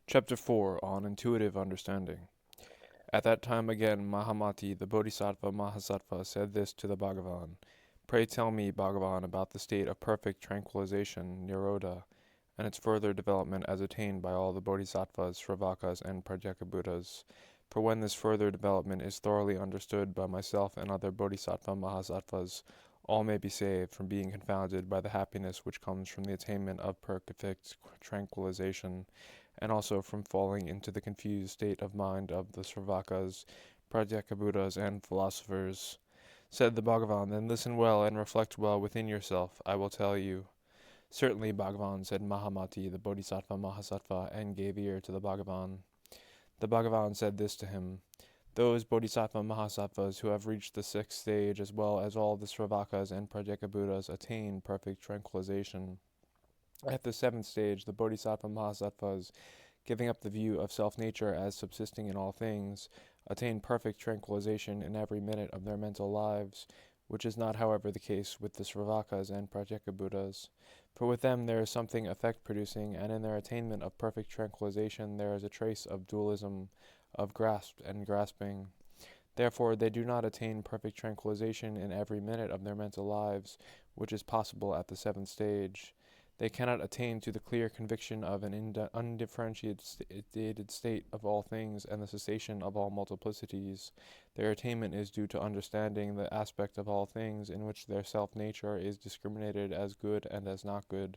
Chapter 4 on Intuitive Understanding. At that time again, Mahamati, the Bodhisattva Mahasattva, said this to the Bhagavan. Pray tell me, Bhagavan, about the state of perfect tranquilization, Nirodha, and its further development as attained by all the Bodhisattvas, Shravakas, and Pratyekabuddhas. For when this further development is thoroughly understood by myself and other Bodhisattva Mahasattvas, all may be saved from being confounded by the happiness which comes from the attainment of perfect tranquilization, and also from falling into the confused state of mind of the Sravakas, Pratyekabuddhas, and philosophers. Said the Bhagavan, then listen well and reflect well within yourself. I will tell you. Certainly, Bhagavan, said Mahamati, the Bodhisattva Mahasattva, and gave ear to the Bhagavan. The Bhagavan said this to him. Those Bodhisattva Mahasattvas who have reached the sixth stage, as well as all the Sravakas and Pratyekabuddhas, attain perfect tranquilization. At the seventh stage, the Bodhisattva Mahasattvas, giving up the view of self-nature as subsisting in all things, attain perfect tranquilization in every minute of their mental lives, which is not, however, the case with the Sravakas and Pratyekabuddhas. For with them there is something effect-producing, and in their attainment of perfect tranquilization there is a trace of dualism, of grasp and grasping. Therefore they do not attain perfect tranquilization in every minute of their mental lives, which is possible at the seventh stage. They cannot attain to the clear conviction of an undifferentiated state of all things and the cessation of all multiplicities. Their attainment is due to understanding the aspect of all things in which their self-nature is discriminated as good and as not good.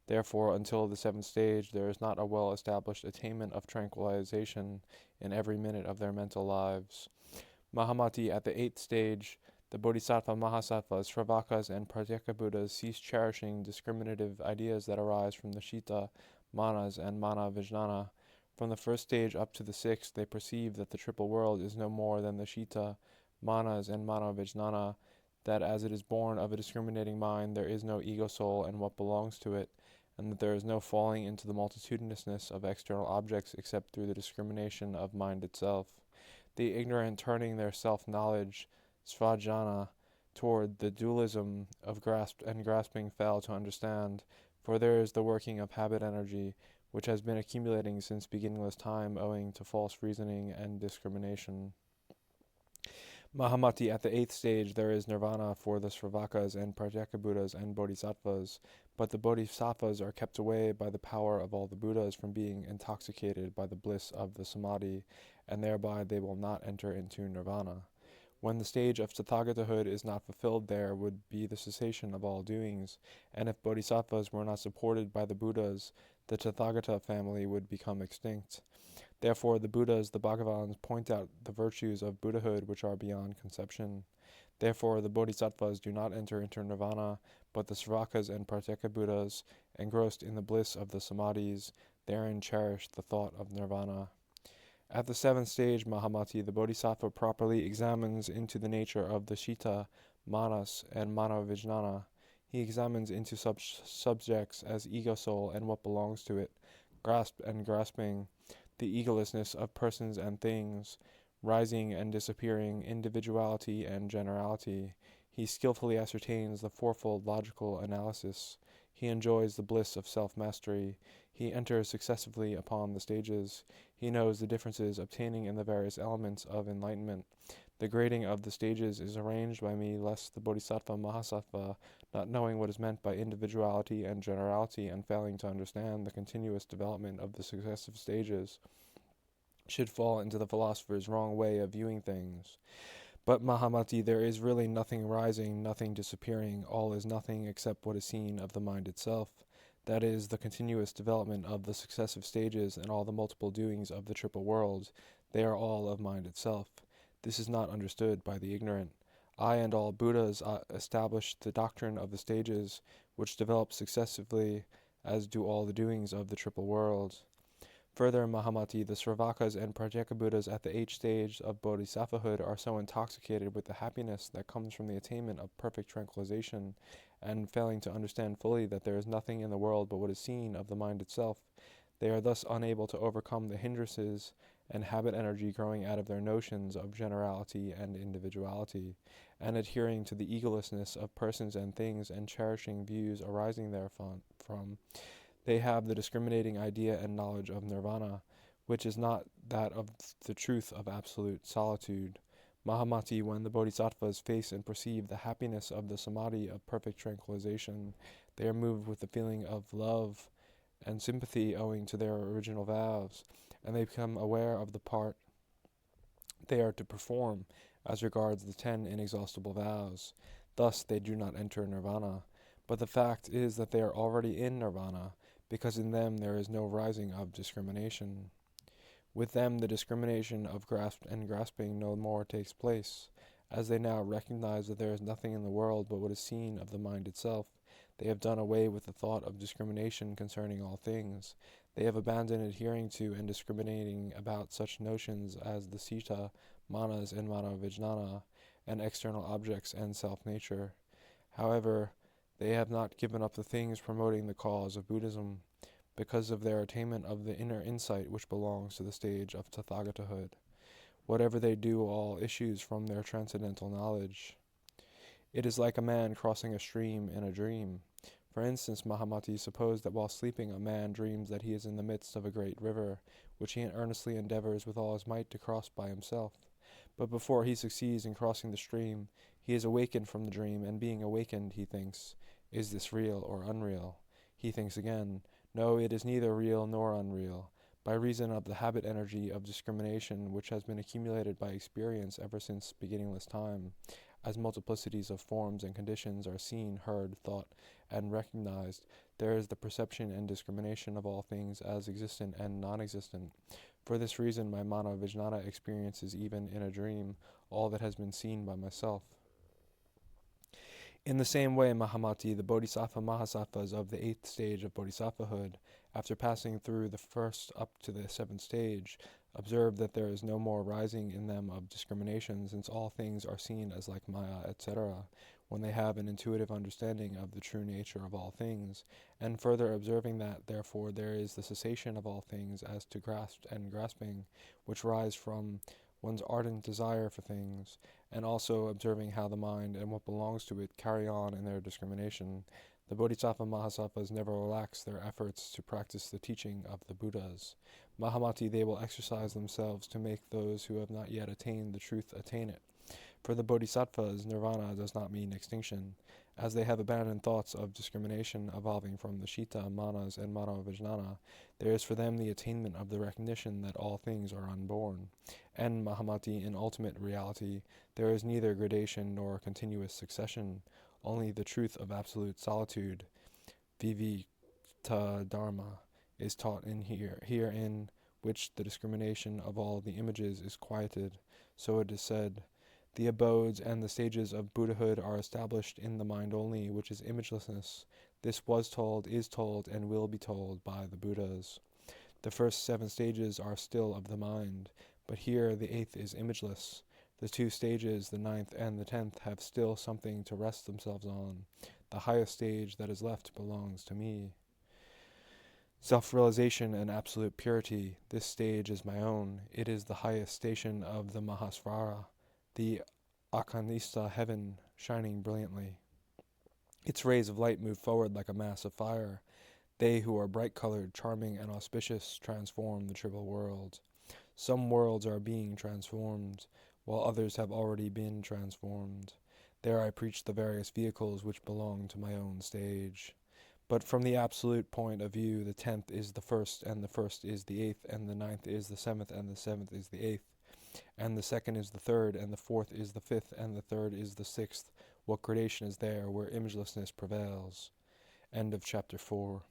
Therefore, until the seventh stage, there is not a well-established attainment of tranquilization in every minute of their mental lives. Mahamati, at the eighth stage, the Bodhisattva Mahasattvas, Sravakas, and Pratyekabuddhas cease cherishing discriminative ideas that arise from the Shita, Manas, and Mana Vijnana. From the first stage up to the sixth, they perceive that the triple world is no more than the Shita, Manas, and Mana Vijnana, that as it is born of a discriminating mind, there is no ego soul and what belongs to it, and that there is no falling into the multitudinousness of external objects except through the discrimination of mind itself. The ignorant turning their self-knowledge, svajnana, toward the dualism of grasp and grasping fail to understand, for there is the working of habit energy, which has been accumulating since beginningless time owing to false reasoning and discrimination. Mahamati, at the eighth stage, there is nirvana for the Sravakas and Pratyekabuddhas and Bodhisattvas, but the Bodhisattvas are kept away by the power of all the Buddhas from being intoxicated by the bliss of the Samadhi, and thereby they will not enter into nirvana. When the stage of Tathagatahood is not fulfilled, there would be the cessation of all doings, and if Bodhisattvas were not supported by the Buddhas, the Tathagata family would become extinct. Therefore the Buddhas, the Bhagavans, point out the virtues of Buddhahood which are beyond conception. Therefore the Bodhisattvas do not enter into nirvana, but the Sravakas and Pratyekabuddhas, engrossed in the bliss of the Samadhis, therein cherish the thought of nirvana. At the seventh stage, Mahamati, the Bodhisattva properly examines into the nature of the Shita, Manas, and Mana Vijnana. He examines into subjects as ego soul and what belongs to it, grasp and grasping, the egolessness of persons and things, rising and disappearing, individuality and generality. He skillfully ascertains the fourfold logical analysis. He enjoys the bliss of self-mastery. He enters successively upon the stages. He knows the differences obtaining in the various elements of enlightenment. The grading of the stages is arranged by me, lest the Bodhisattva Mahasattva, not knowing what is meant by individuality and generality and failing to understand the continuous development of the successive stages, should fall into the philosopher's wrong way of viewing things. But Mahamati, there is really nothing rising, nothing disappearing, all is nothing except what is seen of the mind itself. That is, the continuous development of the successive stages and all the multiple doings of the triple world. They are all of mind itself. This is not understood by the ignorant. I and all Buddhas established the doctrine of the stages, which develop successively, as do all the doings of the triple world. Further, Mahamati, the Sravakas and Pratyekabuddhas at the eighth stage of bodhisattvahood are so intoxicated with the happiness that comes from the attainment of perfect tranquilization, and failing to understand fully that there is nothing in the world but what is seen of the mind itself, they are thus unable to overcome the hindrances and habit energy growing out of their notions of generality and individuality, and adhering to the egolessness of persons and things and cherishing views arising therefrom. They have the discriminating idea and knowledge of nirvana, which is not that of the truth of absolute solitude. Mahamati, when the bodhisattvas face and perceive the happiness of the samadhi of perfect tranquilization, they are moved with the feeling of love and sympathy owing to their original vows, and they become aware of the part they are to perform as regards the 10 inexhaustible vows. Thus they do not enter nirvana, but the fact is that they are already in nirvana, because in them there is no rising of discrimination. With them the discrimination of grasp and grasping no more takes place, as they now recognize that there is nothing in the world but what is seen of the mind itself. They have done away with the thought of discrimination concerning all things. They have abandoned adhering to and discriminating about such notions as the sita, manas, and manavijnana, and external objects and self-nature. However, they have not given up the things promoting the cause of Buddhism, because of their attainment of the inner insight which belongs to the stage of Tathagatahood. Whatever they do all issues from their transcendental knowledge. It is like a man crossing a stream in a dream. For instance, Mahamati, suppose that while sleeping a man dreams that he is in the midst of a great river, which he earnestly endeavors with all his might to cross by himself. But before he succeeds in crossing the stream, he is awakened from the dream, and being awakened, he thinks, "Is this real or unreal?" He thinks again, "No, it is neither real nor unreal," by reason of the habit energy of discrimination which has been accumulated by experience ever since beginningless time. As multiplicities of forms and conditions are seen, heard, thought, and recognized, there is the perception and discrimination of all things as existent and non-existent. For this reason my mana vijnana experiences even in a dream all that has been seen by myself. In the same way, Mahamati, the bodhisattva mahasattvas of the 8th stage of bodhisattvahood, after passing through the first up to the 7th stage, observe that there is no more rising in them of discrimination, since all things are seen as like Maya, etc., when they have an intuitive understanding of the true nature of all things, and further observing that, therefore, there is the cessation of all things as to grasp and grasping, which rise from one's ardent desire for things, and also observing how the mind and what belongs to it carry on in their discrimination, the bodhisattva mahasattvas never relax their efforts to practice the teaching of the Buddhas. Mahamati, they will exercise themselves to make those who have not yet attained the truth attain it. For the bodhisattvas, nirvana does not mean extinction, as they have abandoned thoughts of discrimination evolving from the Shita, Manas, and Manavijnana. There is for them the attainment of the recognition that all things are unborn. And Mahamati, in ultimate reality, there is neither gradation nor continuous succession, only the truth of absolute solitude, vivita dharma, is taught in herein which the discrimination of all the images is quieted. So it is said, the abodes and the stages of Buddhahood are established in the mind only, which is imagelessness. This was told, is told, and will be told by the Buddhas. The first 7 stages are still of the mind, but here the 8th is imageless. The 2 stages, the 9th and the 10th, have still something to rest themselves on. The highest stage that is left belongs to me. Self-realization and absolute purity, this stage is my own. It is the highest station of the Mahasvara, the Akanista heaven, shining brilliantly. Its rays of light move forward like a mass of fire. They who are bright-colored, charming, and auspicious transform the triple world. Some worlds are being transformed, while others have already been transformed. There I preach the various vehicles which belong to my own stage. But from the absolute point of view, the 10th is the first, and the first is the 8th, and the 9th is the 7th, and the 7th is the 8th, and the 2nd is the 3rd, and the 4th is the 5th, and the 3rd is the 6th. What gradation is there where imagelessness prevails? End of chapter 4.